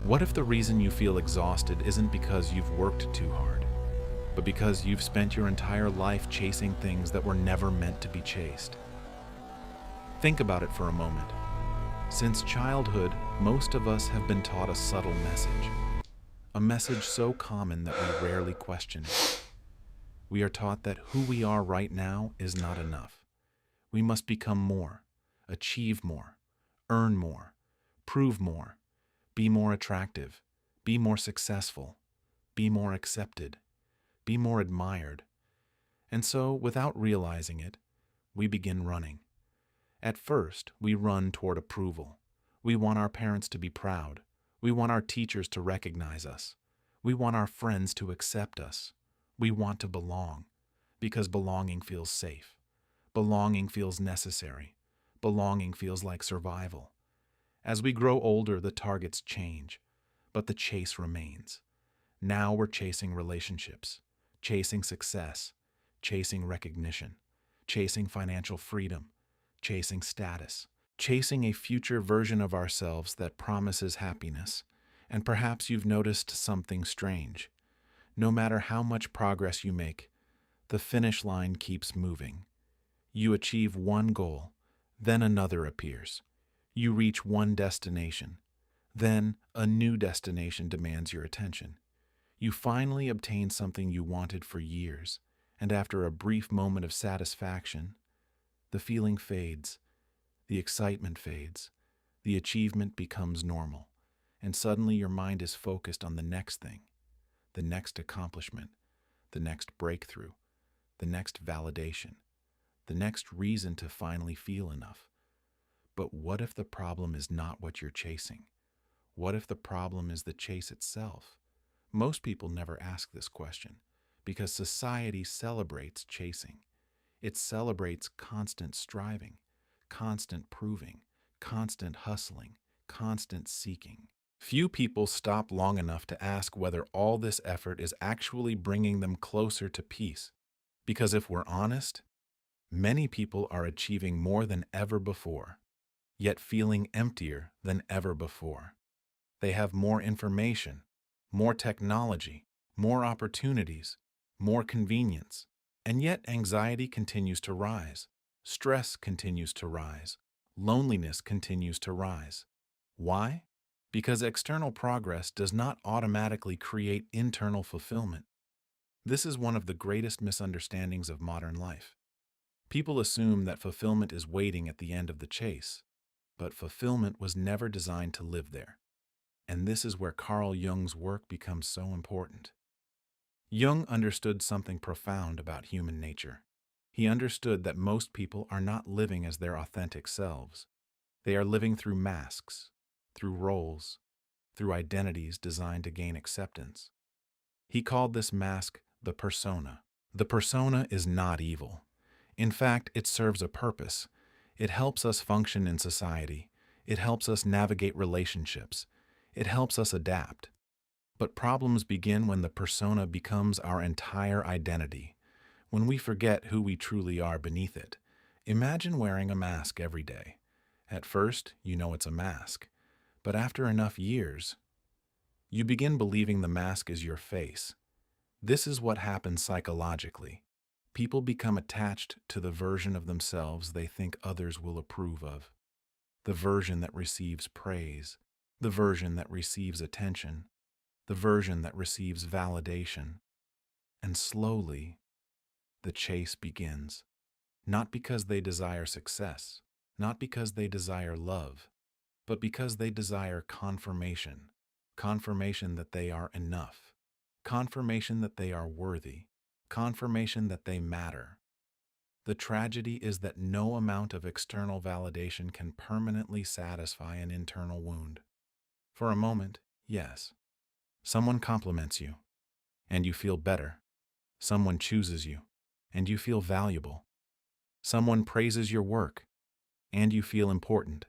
What if the reason you feel exhausted isn't because you've worked too hard, but because you've spent your entire life chasing things that were never meant to be chased? Think about it for a moment. Since childhood, most of us have been taught a subtle message, a message so common that we rarely question it. We are taught that who we are right now is not enough. We must become more, achieve more, earn more, prove more, be more attractive, be more successful, be more accepted, be more admired. And so, without realizing it, we begin running. At first, we run toward approval. We want our parents to be proud. We want our teachers to recognize us. We want our friends to accept us. We want to belong, because belonging feels safe. Belonging feels necessary. Belonging feels like survival. As we grow older, the targets change, but the chase remains. Now we're chasing relationships, chasing success, chasing recognition, chasing financial freedom, chasing status, chasing a future version of ourselves that promises happiness. And perhaps you've noticed something strange. No matter how much progress you make, the finish line keeps moving. You achieve one goal, then another appears. You reach one destination, then a new destination demands your attention. You finally obtain something you wanted for years, and after a brief moment of satisfaction, the feeling fades, the excitement fades, the achievement becomes normal, and suddenly your mind is focused on the next thing, the next accomplishment, the next breakthrough, the next validation, the next reason to finally feel enough. But what if the problem is not what you're chasing? What if the problem is the chase itself? Most people never ask this question because society celebrates chasing. It celebrates constant striving, constant proving, constant hustling, constant seeking. Few people stop long enough to ask whether all this effort is actually bringing them closer to peace. Because if we're honest, many people are achieving more than ever before, yet feeling emptier than ever before. They have more information, more technology, more opportunities, more convenience, and yet anxiety continues to rise, stress continues to rise, loneliness continues to rise. Why? Because external progress does not automatically create internal fulfillment. This is one of the greatest misunderstandings of modern life. People assume that fulfillment is waiting at the end of the chase, but fulfillment was never designed to live there. And this is where Carl Jung's work becomes so important. Jung understood something profound about human nature. He understood that most people are not living as their authentic selves. They are living through masks, through roles, through identities designed to gain acceptance. He called this mask the persona. The persona is not evil. In fact, it serves a purpose. It helps us function in society. It helps us navigate relationships. It helps us adapt. But problems begin when the persona becomes our entire identity, when we forget who we truly are beneath it. Imagine wearing a mask every day. At first, you know it's a mask. But after enough years, you begin believing the mask is your face. This is what happens psychologically. People become attached to the version of themselves they think others will approve of, the version that receives praise, the version that receives attention, the version that receives validation. And slowly, the chase begins. Not because they desire success, not because they desire love, but because they desire confirmation, confirmation that they are enough, confirmation that they are worthy, confirmation that they matter. The tragedy is that no amount of external validation can permanently satisfy an internal wound. For a moment, yes. Someone compliments you, and you feel better. Someone chooses you, and you feel valuable. Someone praises your work, and you feel important.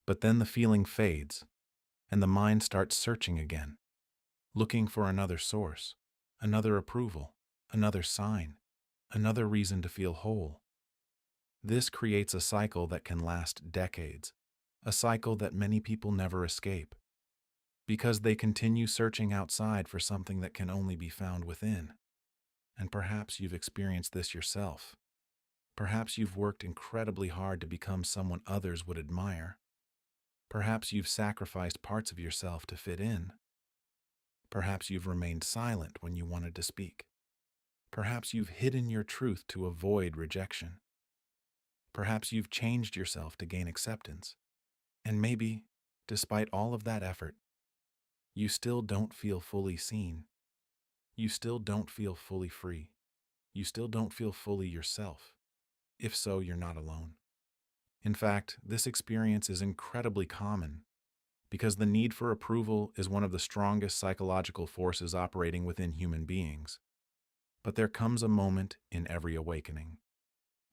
But then the feeling fades, and the mind starts searching again, looking for another source, another approval, another sign, another reason to feel whole. This creates a cycle that can last decades, a cycle that many people never escape. because they continue searching outside for something that can only be found within. And perhaps you've experienced this yourself. Perhaps you've worked incredibly hard to become someone others would admire. Perhaps you've sacrificed parts of yourself to fit in. Perhaps you've remained silent when you wanted to speak. Perhaps you've hidden your truth to avoid rejection. Perhaps you've changed yourself to gain acceptance. And maybe, despite all of that effort, you still don't feel fully seen. You still don't feel fully free. You still don't feel fully yourself. If so, you're not alone. In fact, this experience is incredibly common because the need for approval is one of the strongest psychological forces operating within human beings. But there comes a moment in every awakening,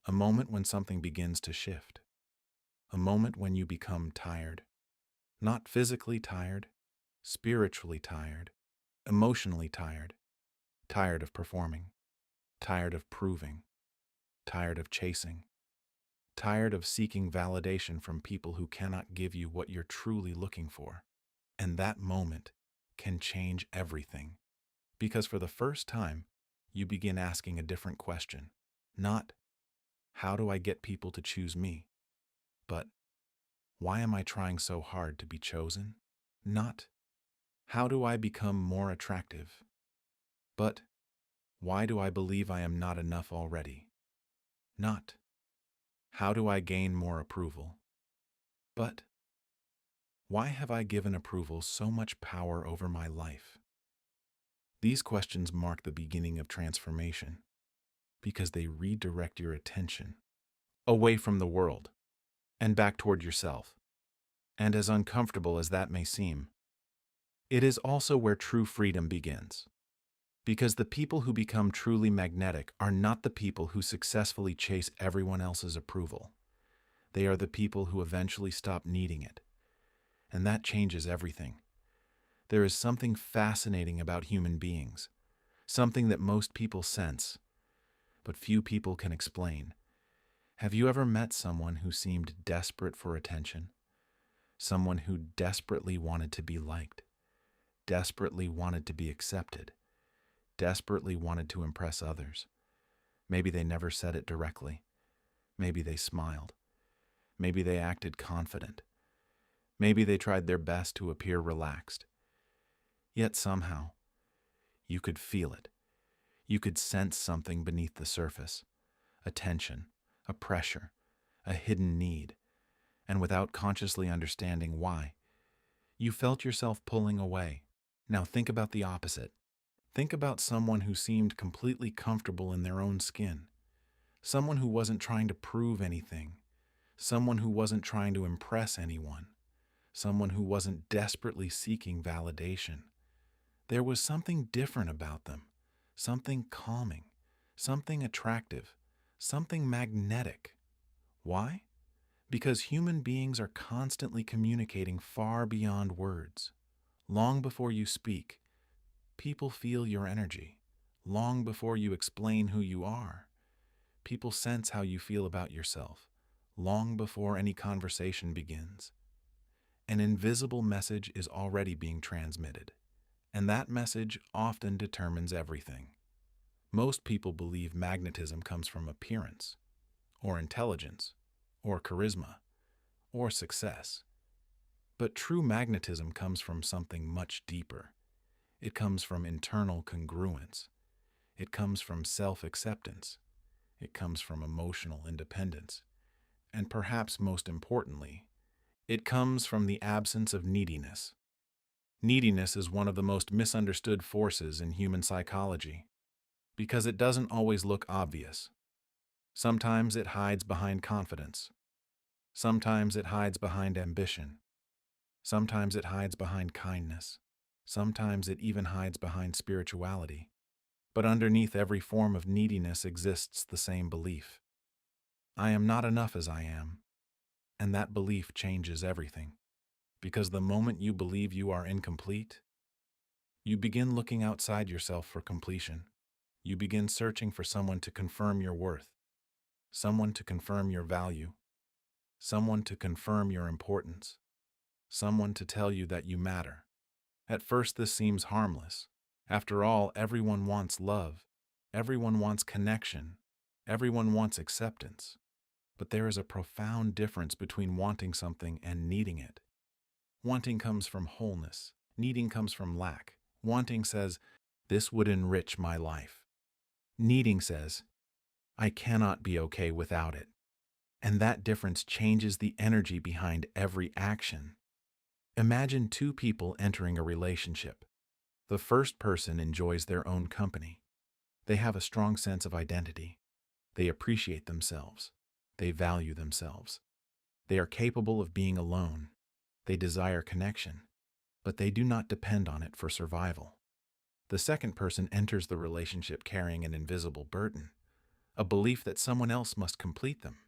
a moment when something begins to shift, a moment when you become tired. Not physically tired, spiritually tired, emotionally tired, tired of performing, tired of proving, tired of chasing, tired of seeking validation from people who cannot give you what you're truly looking for. And that moment can change everything. Because for the first time, you begin asking a different question. Not, how do I get people to choose me? But, why am I trying so hard to be chosen? Not, how do I become more attractive? But, why do I believe I am not enough already? Not, how do I gain more approval? But, why have I given approval so much power over my life? These questions mark the beginning of transformation because they redirect your attention away from the world and back toward yourself. And as uncomfortable as that may seem, it is also where true freedom begins. Because the people who become truly magnetic are not the people who successfully chase everyone else's approval. They are the people who eventually stop needing it. And that changes everything. There is something fascinating about human beings, something that most people sense, but few people can explain. Have you ever met someone who seemed desperate for attention? Someone who desperately wanted to be liked, desperately wanted to be accepted, desperately wanted to impress others. Maybe they never said it directly. Maybe they smiled. Maybe they acted confident. Maybe they tried their best to appear relaxed. Yet somehow, you could feel it. You could sense something beneath the surface, a tension, a pressure, a hidden need, and without consciously understanding why, you felt yourself pulling away. Now think about the opposite. Think about someone who seemed completely comfortable in their own skin, someone who wasn't trying to prove anything, someone who wasn't trying to impress anyone, someone who wasn't desperately seeking validation. There was something different about them, something calming, something attractive, something magnetic. Why? Because human beings are constantly communicating far beyond words. Long before you speak, people feel your energy. Long before you explain who you are, people sense how you feel about yourself. Long before any conversation begins, an invisible message is already being transmitted. And that message often determines everything. Most people believe magnetism comes from appearance, or intelligence, or charisma, or success. But true magnetism comes from something much deeper. It comes from internal congruence. It comes from self-acceptance. It comes from emotional independence. And perhaps most importantly, it comes from the absence of neediness. Neediness is one of the most misunderstood forces in human psychology because it doesn't always look obvious. Sometimes it hides behind confidence. Sometimes it hides behind ambition. Sometimes it hides behind kindness. Sometimes it even hides behind spirituality. But underneath every form of neediness exists the same belief. I am not enough as I am. And that belief changes everything. Because the moment you believe you are incomplete, you begin looking outside yourself for completion. You begin searching for someone to confirm your worth, someone to confirm your value, someone to confirm your importance, someone to tell you that you matter. At first, this seems harmless. After all, everyone wants love. Everyone wants connection. Everyone wants acceptance. But there is a profound difference between wanting something and needing it. Wanting comes from wholeness. Needing comes from lack. Wanting says, "This would enrich my life." Needing says, "I cannot be okay without it." And that difference changes the energy behind every action. Imagine two people entering a relationship. The first person enjoys their own company. They have a strong sense of identity. They appreciate themselves. They value themselves. They are capable of being alone. They desire connection, but they do not depend on it for survival. The second person enters the relationship carrying an invisible burden, a belief that someone else must complete them,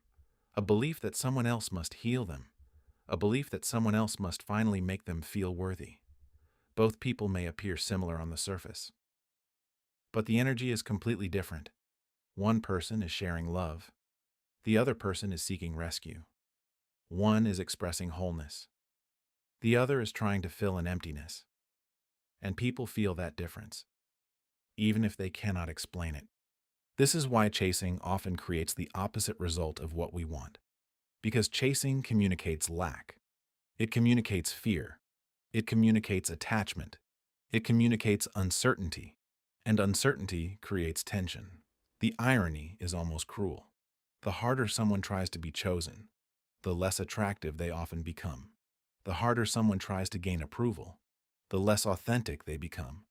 a belief that someone else must heal them, a belief that someone else must finally make them feel worthy. Both people may appear similar on the surface, but the energy is completely different. One person is sharing love. The other person is seeking rescue. One is expressing wholeness. The other is trying to fill an emptiness. And people feel that difference, even if they cannot explain it. This is why chasing often creates the opposite result of what we want. Because chasing communicates lack. It communicates fear. It communicates attachment. It communicates uncertainty. And uncertainty creates tension. The irony is almost cruel. The harder someone tries to be chosen, the less attractive they often become. The harder someone tries to gain approval, the less authentic they become.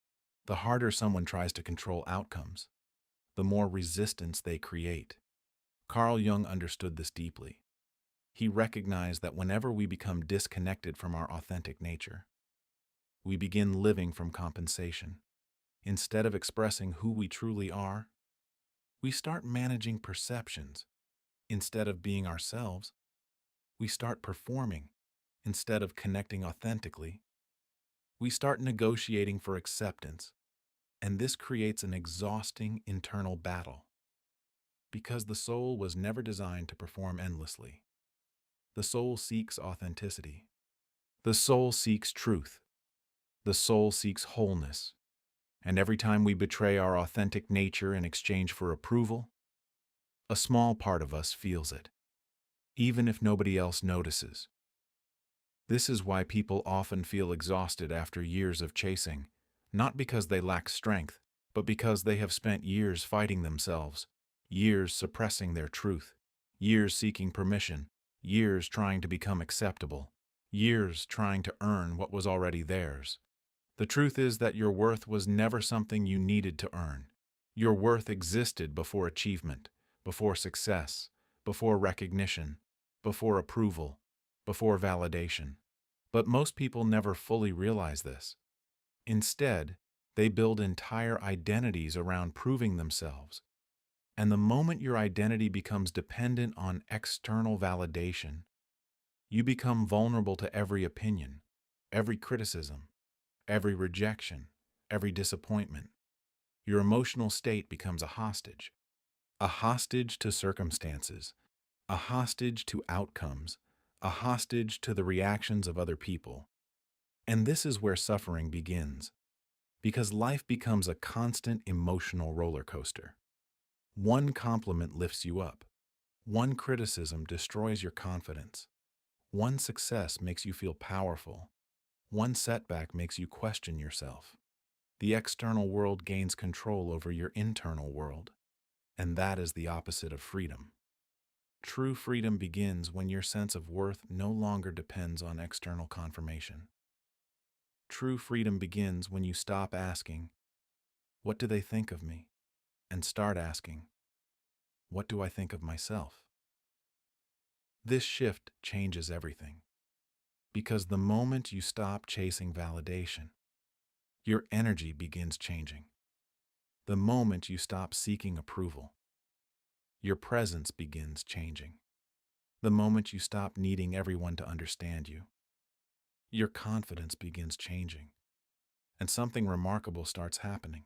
The harder someone tries to control outcomes, the more resistance they create. Carl Jung understood this deeply. He recognized that whenever we become disconnected from our authentic nature, we begin living from compensation. Instead of expressing who we truly are, we start managing perceptions. Instead of being ourselves, we start performing. Instead of connecting authentically, we start negotiating for acceptance. And this creates an exhausting internal battle. Because the soul was never designed to perform endlessly. The soul seeks authenticity. The soul seeks truth. The soul seeks wholeness. And every time we betray our authentic nature in exchange for approval, a small part of us feels it, even if nobody else notices. This is why people often feel exhausted after years of chasing, not because they lack strength, but because they have spent years fighting themselves, years suppressing their truth, years seeking permission, years trying to become acceptable, years trying to earn what was already theirs. The truth is that your worth was never something you needed to earn. Your worth existed before achievement, before success, before recognition, before approval, before validation. But most people never fully realize this. Instead, they build entire identities around proving themselves. And the moment your identity becomes dependent on external validation, you become vulnerable to every opinion, every criticism, every rejection, every disappointment. Your emotional state becomes a hostage to circumstances, a hostage to outcomes, a hostage to the reactions of other people. And this is where suffering begins, because life becomes a constant emotional roller coaster. One compliment lifts you up. One criticism destroys your confidence. One success makes you feel powerful. One setback makes you question yourself. The external world gains control over your internal world, and that is the opposite of freedom. True freedom begins when your sense of worth no longer depends on external confirmation. True freedom begins when you stop asking, "What do they think of me?" and start asking, "What do I think of myself?" This shift changes everything, because the moment you stop chasing validation, your energy begins changing. The moment you stop seeking approval, your presence begins changing. The moment you stop needing everyone to understand you, your confidence begins changing. And something remarkable starts happening.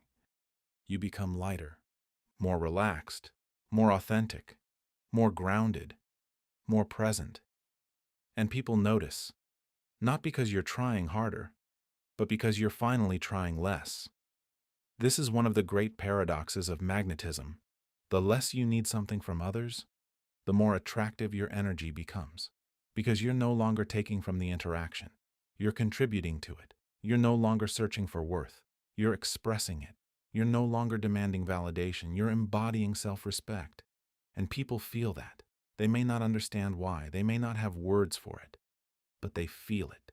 You become lighter, more relaxed, more authentic, more grounded, more present. And people notice, not because you're trying harder, but because you're finally trying less. This is one of the great paradoxes of magnetism. The less you need something from others, the more attractive your energy becomes, because you're no longer taking from the interaction. You're contributing to it. You're no longer searching for worth. You're expressing it. You're no longer demanding validation. You're embodying self-respect. And people feel that. They may not understand why. They may not have words for it, but they feel it.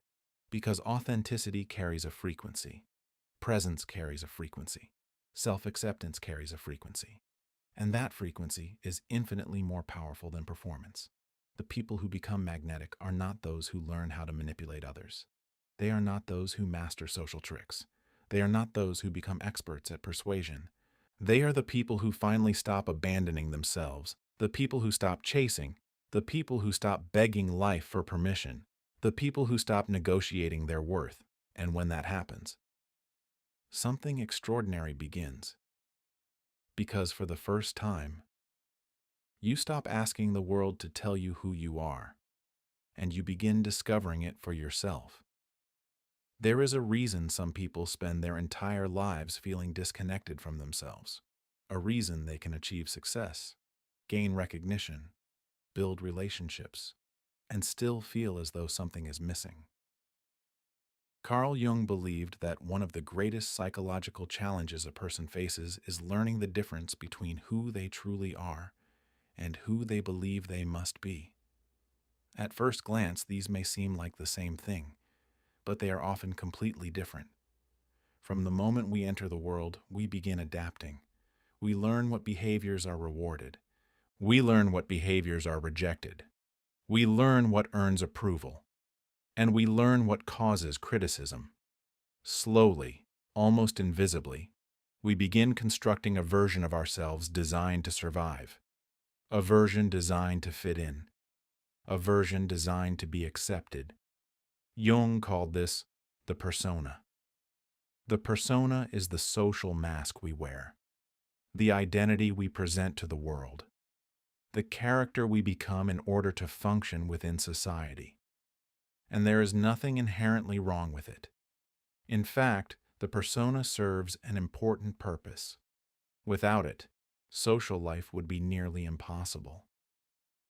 Because authenticity carries a frequency. Presence carries a frequency. Self-acceptance carries a frequency. And that frequency is infinitely more powerful than performance. The people who become magnetic are not those who learn how to manipulate others. They are not those who master social tricks. They are not those who become experts at persuasion. They are the people who finally stop abandoning themselves, the people who stop chasing, the people who stop begging life for permission, the people who stop negotiating their worth. And when that happens, something extraordinary begins. Because for the first time, you stop asking the world to tell you who you are, and you begin discovering it for yourself. There is a reason some people spend their entire lives feeling disconnected from themselves, a reason they can achieve success, gain recognition, build relationships, and still feel as though something is missing. Carl Jung believed that one of the greatest psychological challenges a person faces is learning the difference between who they truly are and who they believe they must be. At first glance, these may seem like the same thing, but they are often completely different. From the moment we enter the world, we begin adapting. We learn what behaviors are rewarded. We learn what behaviors are rejected. We learn what earns approval. And we learn what causes criticism. Slowly, almost invisibly, we begin constructing a version of ourselves designed to survive, a version designed to fit in, a version designed to be accepted. Jung called this the persona. The persona is the social mask we wear, the identity we present to the world, the character we become in order to function within society. And there is nothing inherently wrong with it. In fact, the persona serves an important purpose. Without it, social life would be nearly impossible.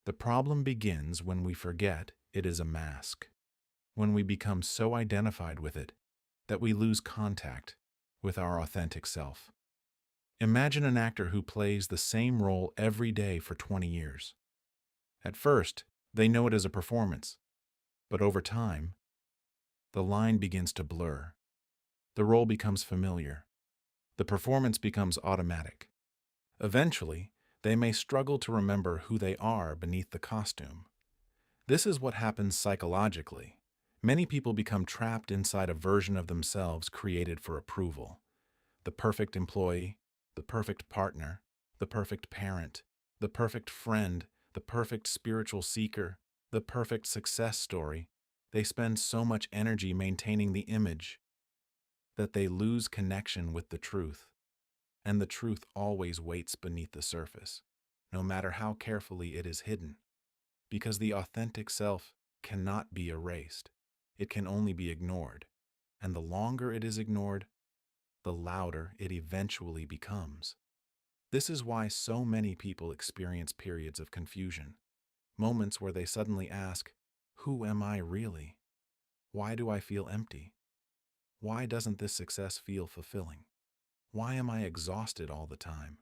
The problem begins when we forget it is a mask, when we become so identified with it that we lose contact with our authentic self. Imagine an actor who plays the same role every day for 20 years. At first, they know it as a performance, but over time, the line begins to blur. The role becomes familiar. The performance becomes automatic. Eventually, they may struggle to remember who they are beneath the costume. This is what happens psychologically. Many people become trapped inside a version of themselves created for approval. The perfect employee, the perfect partner, the perfect parent, the perfect friend, the perfect spiritual seeker, the perfect success story. They spend so much energy maintaining the image that they lose connection with the truth. And the truth always waits beneath the surface, no matter how carefully it is hidden. Because the authentic self cannot be erased. It can only be ignored. And the longer it is ignored, the louder it eventually becomes. This is why so many people experience periods of confusion, moments where they suddenly ask, who am I really? Why do I feel empty? Why doesn't this success feel fulfilling? Why am I exhausted all the time?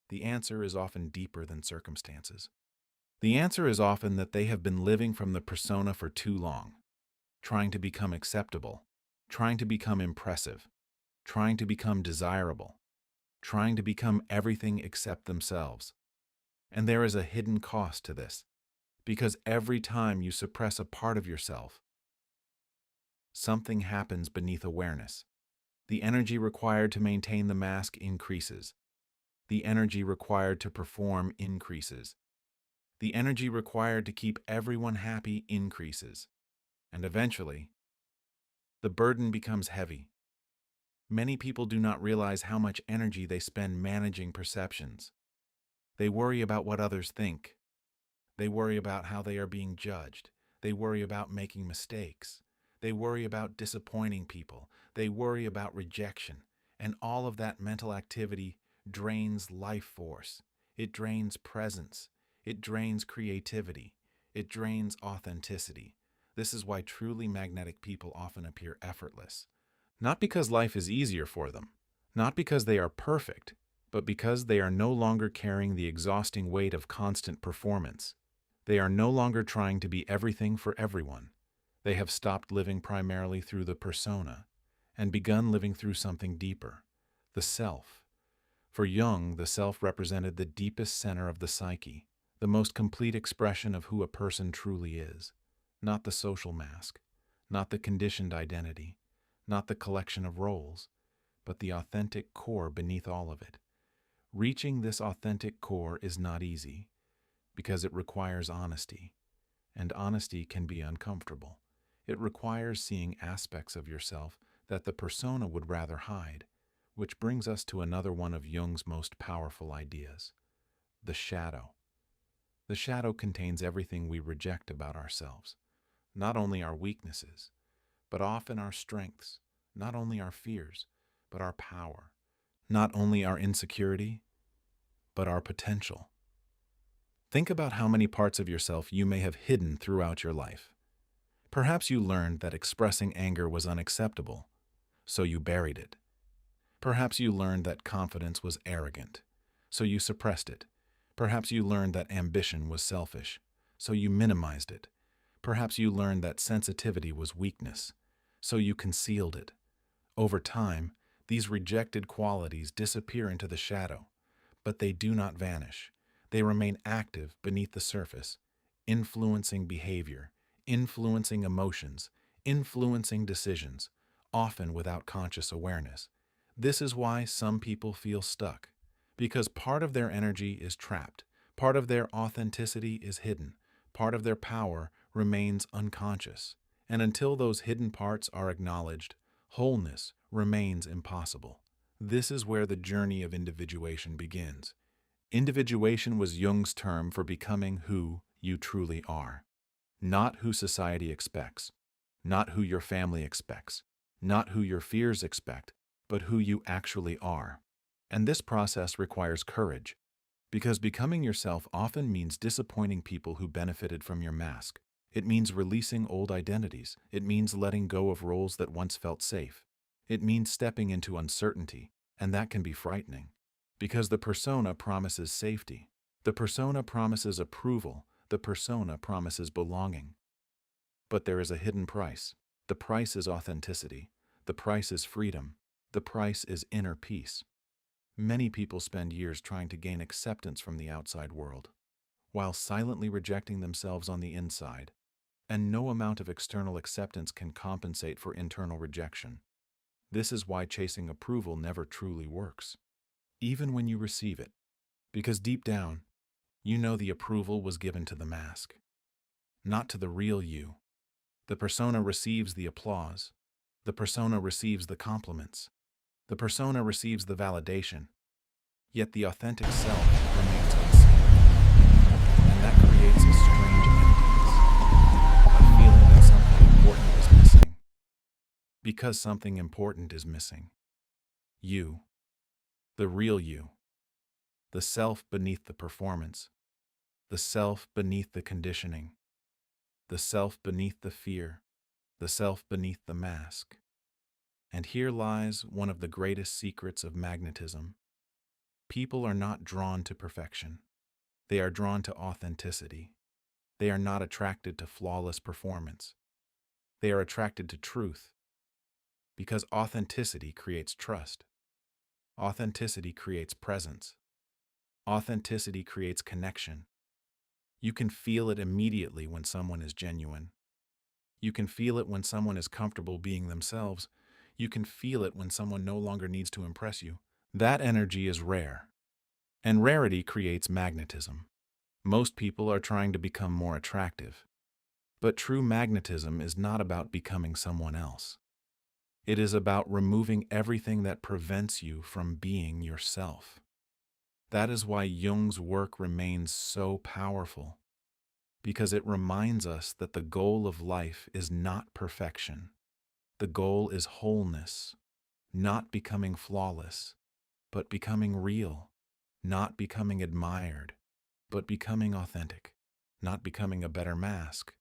The answer is often deeper than circumstances. The answer is often that they have been living from the persona for too long, trying to become acceptable, trying to become impressive, trying to become desirable, trying to become everything except themselves. And there is a hidden cost to this, because every time you suppress a part of yourself, something happens beneath awareness. The energy required to maintain the mask increases. The energy required to perform increases. The energy required to keep everyone happy increases. And eventually, the burden becomes heavy. Many people do not realize how much energy they spend managing perceptions. They worry about what others think. They worry about how they are being judged. They worry about making mistakes. They worry about disappointing people. They worry about rejection. And all of that mental activity drains life force. It drains presence. It drains creativity. It drains authenticity. This is why truly magnetic people often appear effortless. Not because life is easier for them, not because they are perfect, but because they are no longer carrying the exhausting weight of constant performance. They are no longer trying to be everything for everyone. They have stopped living primarily through the persona and begun living through something deeper, the self. For Jung, the self represented the deepest center of the psyche, the most complete expression of who a person truly is, not the social mask, not the conditioned identity, not the collection of roles, but the authentic core beneath all of it. Reaching this authentic core is not easy, because it requires honesty, and honesty can be uncomfortable. It requires seeing aspects of yourself that the persona would rather hide, which brings us to another one of Jung's most powerful ideas, the shadow. The shadow contains everything we reject about ourselves, not only our weaknesses, but often our strengths, not only our fears, but our power, not only our insecurity, but our potential. Think about how many parts of yourself you may have hidden throughout your life. Perhaps you learned that expressing anger was unacceptable, so you buried it. Perhaps you learned that confidence was arrogant, so you suppressed it. Perhaps you learned that ambition was selfish, so you minimized it. Perhaps you learned that sensitivity was weakness, so you concealed it. Over time, these rejected qualities disappear into the shadow, but they do not vanish. They remain active beneath the surface, influencing behavior, influencing emotions, influencing decisions, often without conscious awareness. This is why some people feel stuck, because part of their energy is trapped, part of their authenticity is hidden, part of their power remains unconscious. And until those hidden parts are acknowledged, wholeness remains impossible. This is where the journey of individuation begins. Individuation was Jung's term for becoming who you truly are. Not who society expects, not who your family expects, not who your fears expect, but who you actually are. And this process requires courage, because becoming yourself often means disappointing people who benefited from your mask. It means releasing old identities. It means letting go of roles that once felt safe. It means stepping into uncertainty, and that can be frightening, because the persona promises safety. The persona promises approval. The persona promises belonging. But there is a hidden price. The price is authenticity. The price is freedom. The price is inner peace. Many people spend years trying to gain acceptance from the outside world, while silently rejecting themselves on the inside. And no amount of external acceptance can compensate for internal rejection. This is why chasing approval never truly works, even when you receive it, because deep down, you know the approval was given to the mask, not to the real you. The persona receives the applause. The persona receives the compliments. The persona receives the validation. Yet the authentic self remains unseen. And that creates a strange emptiness, a feeling that something important is missing. Because something important is missing. You, the real you, the self beneath the performance, the self beneath the conditioning, the self beneath the fear, the self beneath the mask. And here lies one of the greatest secrets of magnetism. People are not drawn to perfection. They are drawn to authenticity. They are not attracted to flawless performance. They are attracted to truth, because authenticity creates trust. Authenticity creates presence. Authenticity creates connection. You can feel it immediately when someone is genuine. You can feel it when someone is comfortable being themselves. You can feel it when someone no longer needs to impress you. That energy is rare, and rarity creates magnetism. Most people are trying to become more attractive, but true magnetism is not about becoming someone else. It is about removing everything that prevents you from being yourself. That is why Jung's work remains so powerful, because it reminds us that the goal of life is not perfection. The goal is wholeness, not becoming flawless, but becoming real, not becoming admired, but becoming authentic, not becoming a better mask,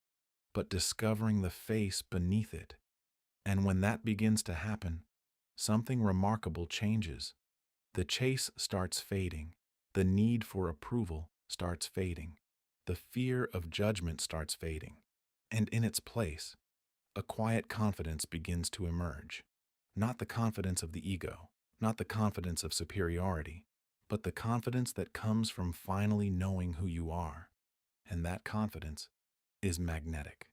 but discovering the face beneath it. And when that begins to happen, something remarkable changes. The chase starts fading. The need for approval starts fading. The fear of judgment starts fading. And in its place, a quiet confidence begins to emerge. Not the confidence of the ego, not the confidence of superiority, but the confidence that comes from finally knowing who you are. And that confidence is magnetic.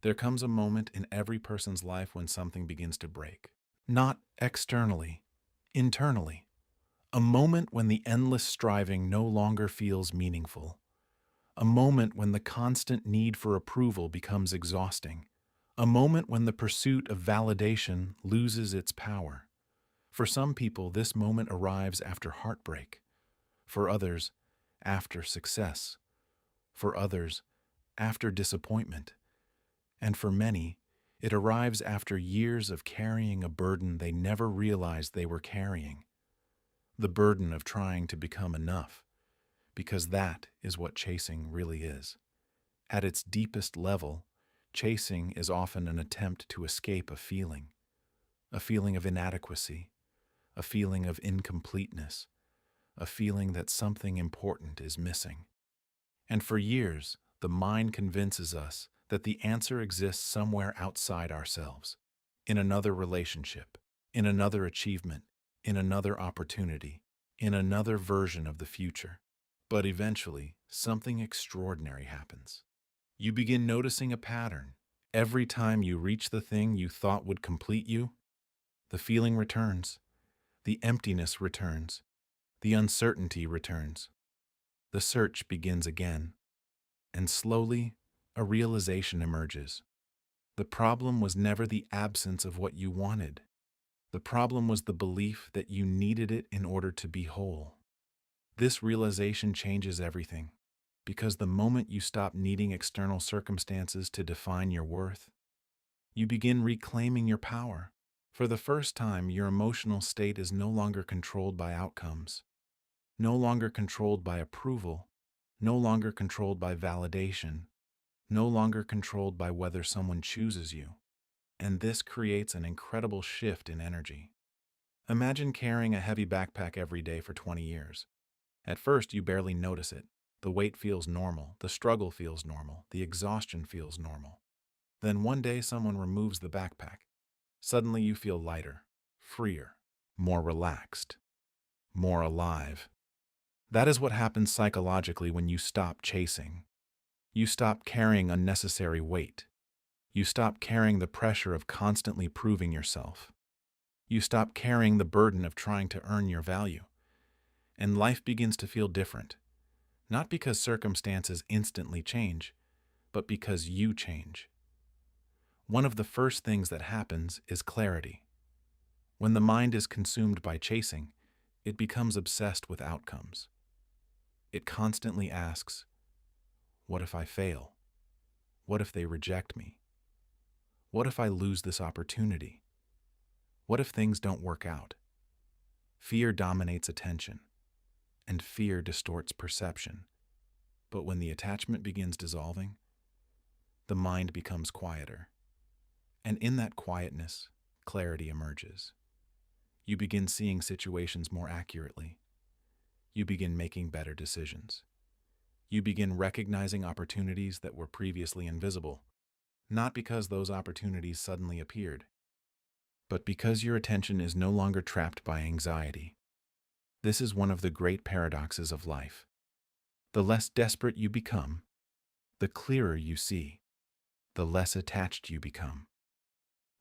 There comes a moment in every person's life when something begins to break. Not externally, internally. A moment when the endless striving no longer feels meaningful. A moment when the constant need for approval becomes exhausting. A moment when the pursuit of validation loses its power. For some people, this moment arrives after heartbreak. For others, after success. For others, after disappointment. And for many, it arrives after years of carrying a burden they never realized they were carrying. The burden of trying to become enough, because that is what chasing really is. At its deepest level, chasing is often an attempt to escape a feeling of inadequacy, a feeling of incompleteness, a feeling that something important is missing. And for years, the mind convinces us that the answer exists somewhere outside ourselves, in another relationship, in another achievement, in another opportunity, in another version of the future. But eventually, something extraordinary happens. You begin noticing a pattern. Every time you reach the thing you thought would complete you, the feeling returns, the emptiness returns, the uncertainty returns. The search begins again, and slowly, a realization emerges. The problem was never the absence of what you wanted. The problem was the belief that you needed it in order to be whole. This realization changes everything, because the moment you stop needing external circumstances to define your worth, you begin reclaiming your power. For the first time, your emotional state is no longer controlled by outcomes, no longer controlled by approval, no longer controlled by validation, no longer controlled by whether someone chooses you. And this creates an incredible shift in energy. Imagine carrying a heavy backpack every day for 20 years. At first, you barely notice it. The weight feels normal, the struggle feels normal, the exhaustion feels normal. Then one day someone removes the backpack. Suddenly you feel lighter, freer, more relaxed, more alive. That is what happens psychologically when you stop chasing. You stop carrying unnecessary weight. You stop carrying the pressure of constantly proving yourself. You stop carrying the burden of trying to earn your value. And life begins to feel different. Not because circumstances instantly change, but because you change. One of the first things that happens is clarity. When the mind is consumed by chasing, it becomes obsessed with outcomes. It constantly asks, what if I fail? What if they reject me? What if I lose this opportunity? What if things don't work out? Fear dominates attention, and fear distorts perception. But when the attachment begins dissolving, the mind becomes quieter. And in that quietness, clarity emerges. You begin seeing situations more accurately. You begin making better decisions. You begin recognizing opportunities that were previously invisible, not because those opportunities suddenly appeared, but because your attention is no longer trapped by anxiety. This is one of the great paradoxes of life. The less desperate you become, the clearer you see. The less attached you become,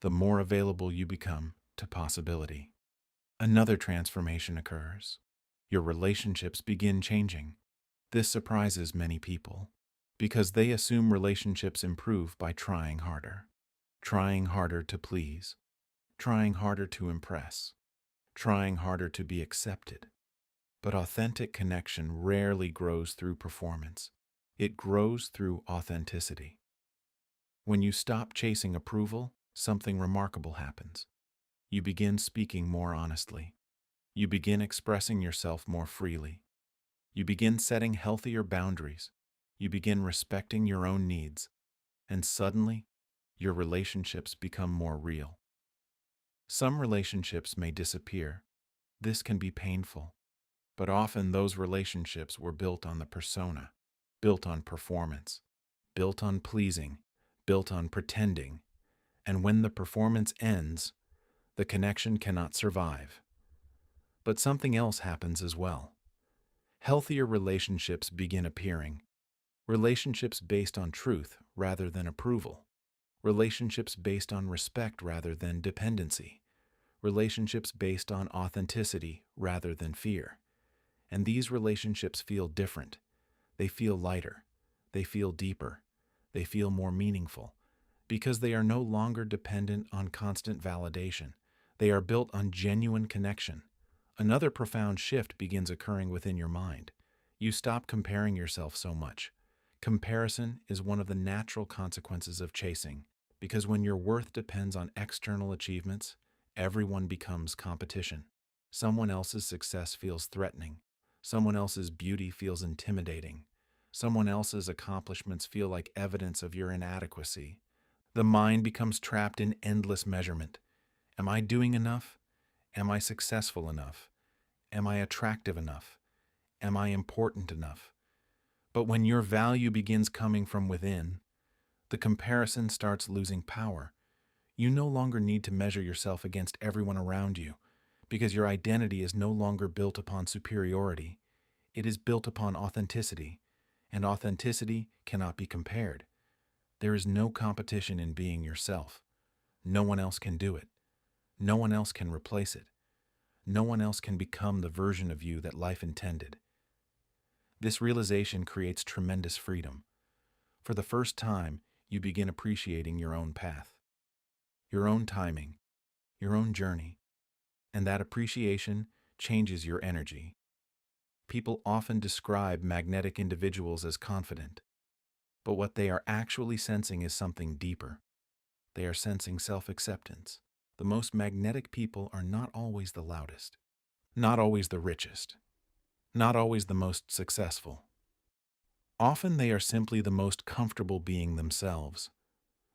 the more available you become to possibility. Another transformation occurs. Your relationships begin changing. This surprises many people because they assume relationships improve by trying harder to please, trying harder to impress, trying harder to be accepted. But authentic connection rarely grows through performance. It grows through authenticity. When you stop chasing approval, something remarkable happens. You begin speaking more honestly. You begin expressing yourself more freely. You begin setting healthier boundaries. You begin respecting your own needs. And suddenly, your relationships become more real. Some relationships may disappear. This can be painful. But often those relationships were built on the persona, built on performance, built on pleasing, built on pretending. And when the performance ends, the connection cannot survive. But something else happens as well. Healthier relationships begin appearing. Relationships based on truth rather than approval. Relationships based on respect rather than dependency. Relationships based on authenticity rather than fear. And these relationships feel different. They feel lighter. They feel deeper. They feel more meaningful because they are no longer dependent on constant validation. They are built on genuine connection. Another profound shift begins occurring within your mind. You stop comparing yourself so much. Comparison is one of the natural consequences of chasing, because when your worth depends on external achievements, everyone becomes competition. Someone else's success feels threatening. Someone else's beauty feels intimidating. Someone else's accomplishments feel like evidence of your inadequacy. The mind becomes trapped in endless measurement. Am I doing enough? Am I successful enough? Am I attractive enough? Am I important enough? But when your value begins coming from within, the comparison starts losing power. You no longer need to measure yourself against everyone around you, because your identity is no longer built upon superiority. It is built upon authenticity, and authenticity cannot be compared. There is no competition in being yourself. No one else can do it. No one else can replace it. No one else can become the version of you that life intended. This realization creates tremendous freedom. For the first time, you begin appreciating your own path, your own timing, your own journey, and that appreciation changes your energy. People often describe magnetic individuals as confident, but what they are actually sensing is something deeper. They are sensing self-acceptance. The most magnetic people are not always the loudest, not always the richest, not always the most successful. Often they are simply the most comfortable being themselves.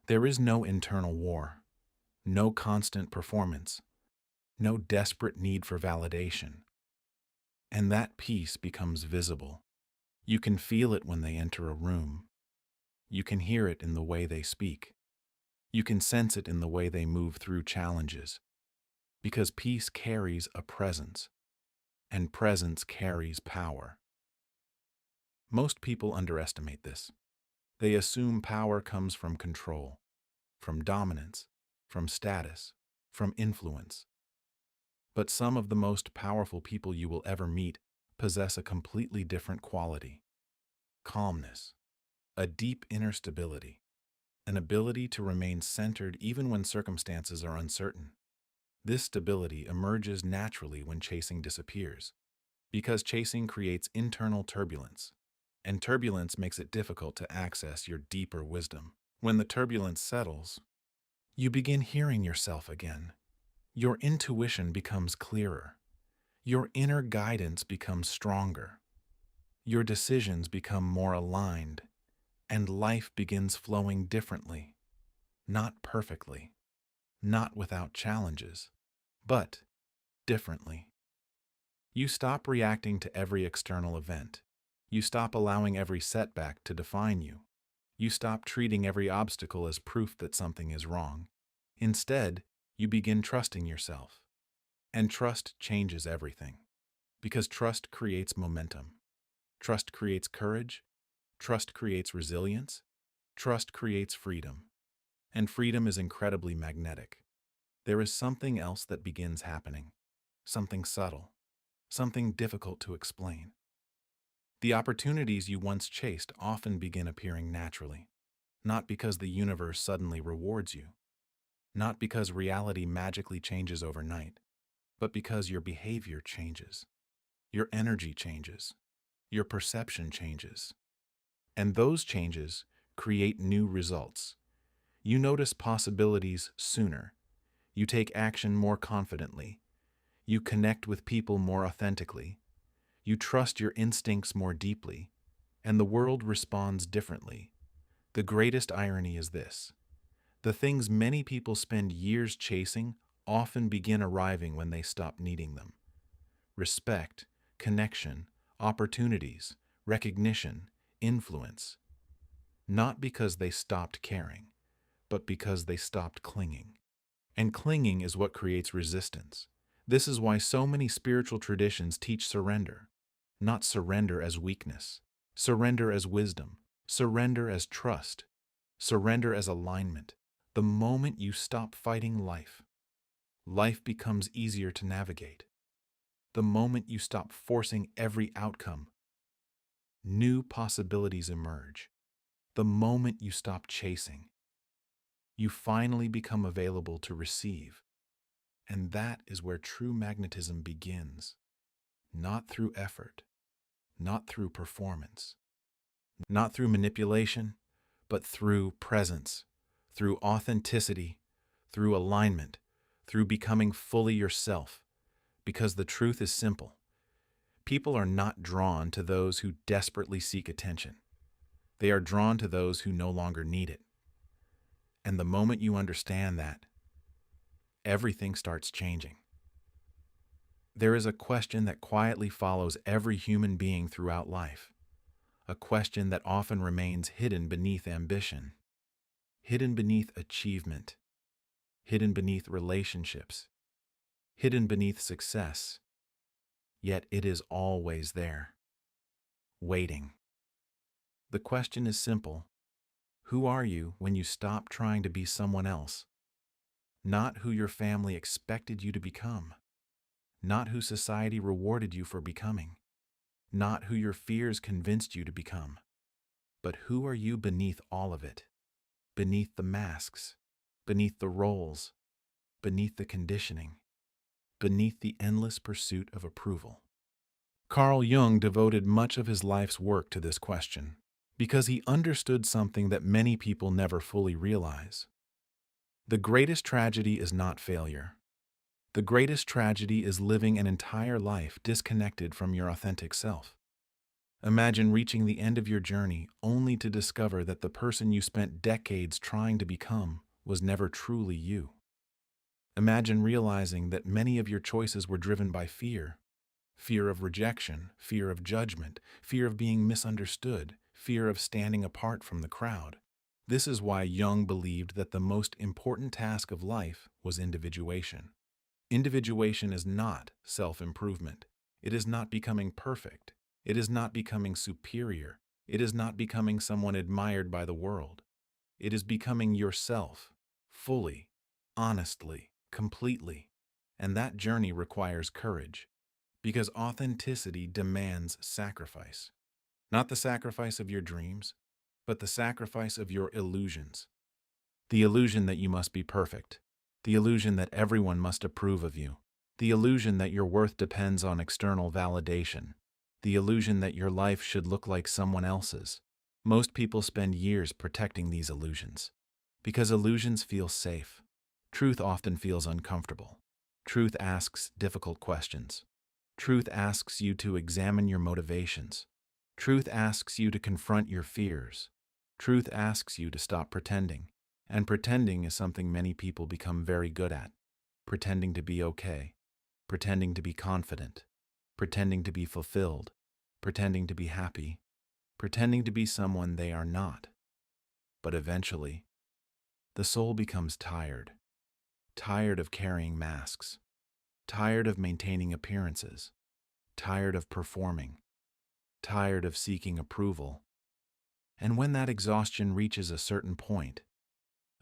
There is no internal war, no constant performance, no desperate need for validation. And that peace becomes visible. You can feel it when they enter a room. You can hear it in the way they speak. You can sense it in the way they move through challenges. Because peace carries a presence, and presence carries power. Most people underestimate this. They assume power comes from control, from dominance, from status, from influence. But some of the most powerful people you will ever meet possess a completely different quality: calmness, a deep inner stability, an ability to remain centered even when circumstances are uncertain. This stability emerges naturally when chasing disappears, because chasing creates internal turbulence, and turbulence makes it difficult to access your deeper wisdom. When the turbulence settles, you begin hearing yourself again. Your intuition becomes clearer. Your inner guidance becomes stronger. Your decisions become more aligned, and life begins flowing differently. Not perfectly, not without challenges, but differently. You stop reacting to every external event. You stop allowing every setback to define you. You stop treating every obstacle as proof that something is wrong. Instead, you begin trusting yourself. And trust changes everything. Because trust creates momentum. Trust creates courage. Trust creates resilience. Trust creates freedom. And freedom is incredibly magnetic. There is something else that begins happening. Something subtle. Something difficult to explain. The opportunities you once chased often begin appearing naturally. Not because the universe suddenly rewards you. Not because reality magically changes overnight. But because your behavior changes. Your energy changes. Your perception changes. And those changes create new results. You notice possibilities sooner. You take action more confidently. You connect with people more authentically. You trust your instincts more deeply. And the world responds differently. The greatest irony is this: the things many people spend years chasing often begin arriving when they stop needing them. Respect, connection, opportunities, recognition, influence. Not because they stopped caring, but because they stopped clinging. And clinging is what creates resistance. This is why so many spiritual traditions teach surrender. Not surrender as weakness, surrender as wisdom, surrender as trust, surrender as alignment. The moment you stop fighting life, life becomes easier to navigate. The moment you stop forcing every outcome, new possibilities emerge. The moment you stop chasing, you finally become available to receive. And that is where true magnetism begins. Not through effort, not through performance, not through manipulation, but through presence, through authenticity, through alignment, through becoming fully yourself. Because the truth is simple. People are not drawn to those who desperately seek attention. They are drawn to those who no longer need it. And the moment you understand that, everything starts changing. There is a question that quietly follows every human being throughout life. A question that often remains hidden beneath ambition, hidden beneath achievement, hidden beneath relationships, hidden beneath success. Yet it is always there, waiting. The question is simple. Who are you when you stop trying to be someone else? Not who your family expected you to become. Not who society rewarded you for becoming. Not who your fears convinced you to become. But who are you beneath all of it? Beneath the masks, beneath the roles, beneath the conditioning, beneath the endless pursuit of approval. Carl Jung devoted much of his life's work to this question because he understood something that many people never fully realize. The greatest tragedy is not failure. The greatest tragedy is living an entire life disconnected from your authentic self. Imagine reaching the end of your journey only to discover that the person you spent decades trying to become was never truly you. Imagine realizing that many of your choices were driven by fear. Fear of rejection, fear of judgment, fear of being misunderstood, fear of standing apart from the crowd. This is why Jung believed that the most important task of life was individuation. Individuation is not self-improvement. It is not becoming perfect. It is not becoming superior. It is not becoming someone admired by the world. It is becoming yourself, fully, honestly, completely. And that journey requires courage, because authenticity demands sacrifice. Not the sacrifice of your dreams, but the sacrifice of your illusions. The illusion that you must be perfect. The illusion that everyone must approve of you. The illusion that your worth depends on external validation. The illusion that your life should look like someone else's. Most people spend years protecting these illusions. Because illusions feel safe. Truth often feels uncomfortable. Truth asks difficult questions. Truth asks you to examine your motivations. Truth asks you to confront your fears. Truth asks you to stop pretending. And pretending is something many people become very good at. Pretending to be okay. Pretending to be confident. Pretending to be fulfilled. Pretending to be happy. Pretending to be someone they are not. But eventually, the soul becomes tired. Tired of carrying masks. Tired of maintaining appearances. Tired of performing. Tired of seeking approval. And when that exhaustion reaches a certain point,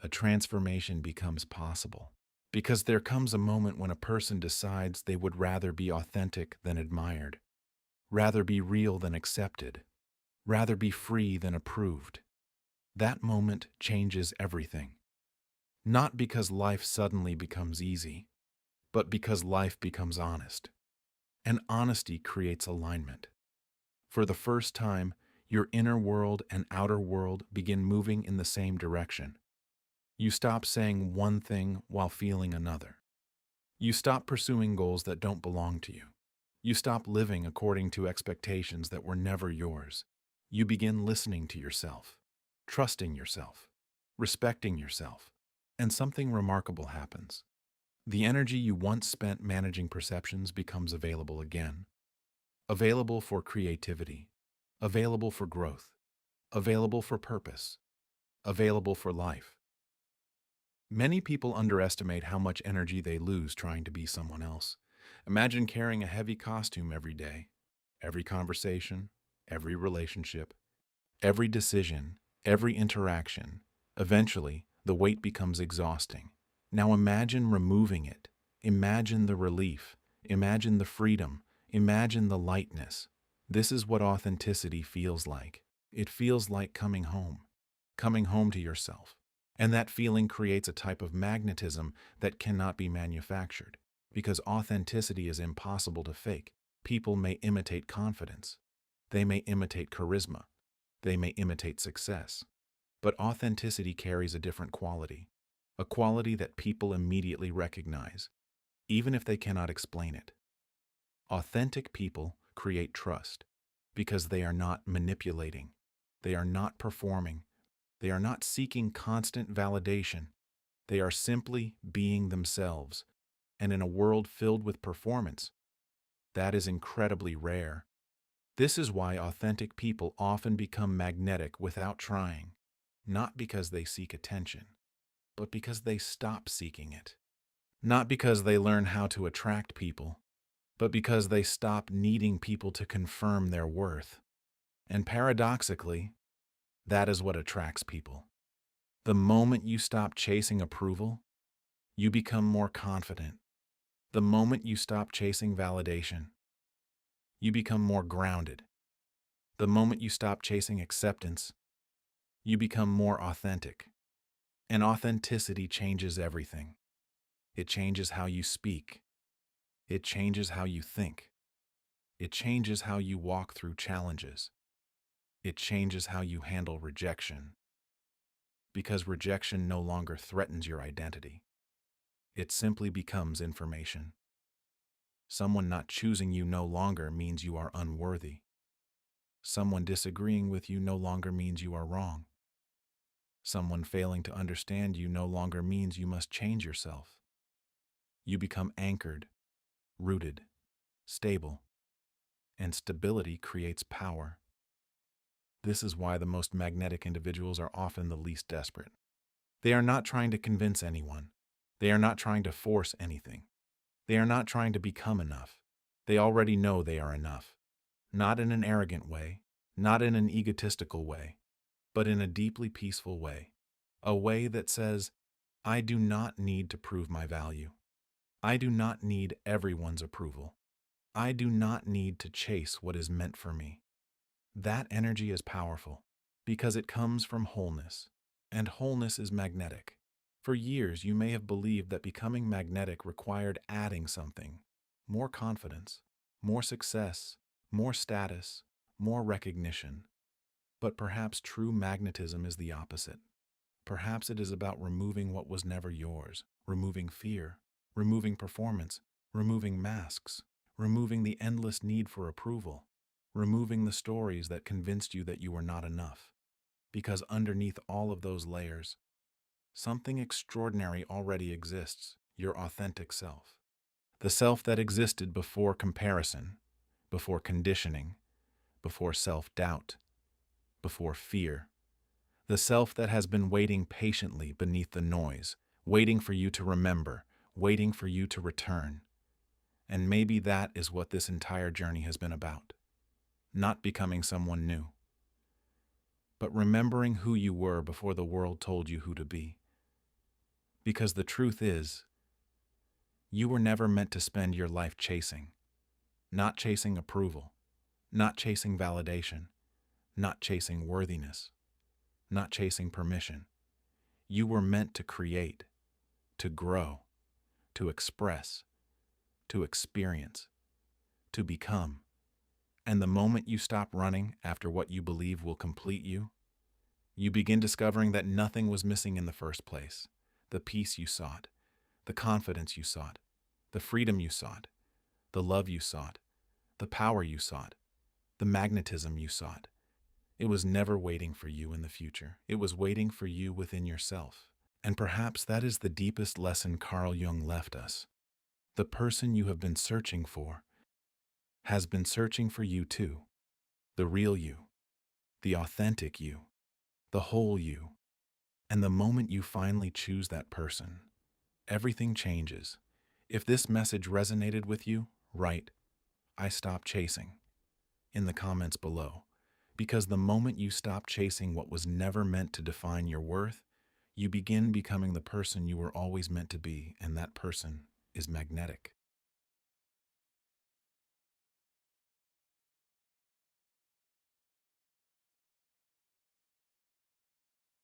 a transformation becomes possible. Because there comes a moment when a person decides they would rather be authentic than admired, rather be real than accepted, rather be free than approved. That moment changes everything. Not because life suddenly becomes easy, but because life becomes honest. And honesty creates alignment. For the first time, Your inner world and outer world begin moving in the same direction. You stop saying one thing while feeling another. You stop pursuing goals that don't belong to you. You stop living according to expectations that were never yours. You begin listening to yourself, trusting yourself, respecting yourself, and something remarkable happens. The energy you once spent managing perceptions becomes available again. Available for creativity, available for growth, available for purpose, available for life. Many people underestimate how much energy they lose trying to be someone else. Imagine carrying a heavy costume every day, every conversation, every relationship, every decision, every interaction. Eventually, the weight becomes exhausting. Now imagine removing it. Imagine the relief. Imagine the freedom. Imagine the lightness. This is what authenticity feels like. It feels like coming home to yourself. And that feeling creates a type of magnetism that cannot be manufactured. Because authenticity is impossible to fake. People may imitate confidence. They may imitate charisma. They may imitate success. But authenticity carries a different quality. A quality that people immediately recognize, even if they cannot explain it. Authentic people create trust because they are not manipulating. They are not performing. They are not seeking constant validation. They are simply being themselves. And in a world filled with performance, that is incredibly rare. This is why authentic people often become magnetic without trying, not because they seek attention, but because they stop seeking it. Not because they learn how to attract people, but because they stop needing people to confirm their worth. And paradoxically, that is what attracts people. The moment you stop chasing approval, you become more confident. The moment you stop chasing validation, you become more grounded. The moment you stop chasing acceptance, you become more authentic. And authenticity changes everything. It changes how you speak. It changes how you think. It changes how you walk through challenges. It changes how you handle rejection. Because rejection no longer threatens your identity. It simply becomes information. Someone not choosing you no longer means you are unworthy. Someone disagreeing with you no longer means you are wrong. Someone failing to understand you no longer means you must change yourself. You become anchored, rooted, stable, and stability creates power. This is why the most magnetic individuals are often the least desperate. They are not trying to convince anyone. They are not trying to force anything. They are not trying to become enough. They already know they are enough. Not in an arrogant way, not in an egotistical way, but in a deeply peaceful way. A way that says, I do not need to prove my value. I do not need everyone's approval. I do not need to chase what is meant for me. That energy is powerful because it comes from wholeness, and wholeness is magnetic. For years, you may have believed that becoming magnetic required adding something, more confidence, more success, more status, more recognition. But perhaps true magnetism is the opposite. Perhaps it is about removing what was never yours, removing fear, removing performance, removing masks, removing the endless need for approval, removing the stories that convinced you that you were not enough. Because underneath all of those layers, something extraordinary already exists, your authentic self. The self that existed before comparison, before conditioning, before self-doubt, before fear. The self that has been waiting patiently beneath the noise, waiting for you to remember, waiting for you to return. And maybe that is what this entire journey has been about. Not becoming someone new, but remembering who you were before the world told you who to be. Because the truth is, you were never meant to spend your life chasing. Not chasing approval, not chasing validation, not chasing worthiness, not chasing permission. You were meant to create, to grow, to express, to experience, to become. And the moment you stop running after what you believe will complete you, you begin discovering that nothing was missing in the first place. The peace you sought, the confidence you sought, the freedom you sought, the love you sought, the power you sought, the magnetism you sought. It was never waiting for you in the future. It was waiting for you within yourself. And perhaps that is the deepest lesson Carl Jung left us. The person you have been searching for has been searching for you too. The real you, the authentic you, the whole you. And the moment you finally choose that person, everything changes. If this message resonated with you, write, "I stopped chasing," in the comments below. Because the moment you stop chasing what was never meant to define your worth, you begin becoming the person you were always meant to be, and that person is magnetic.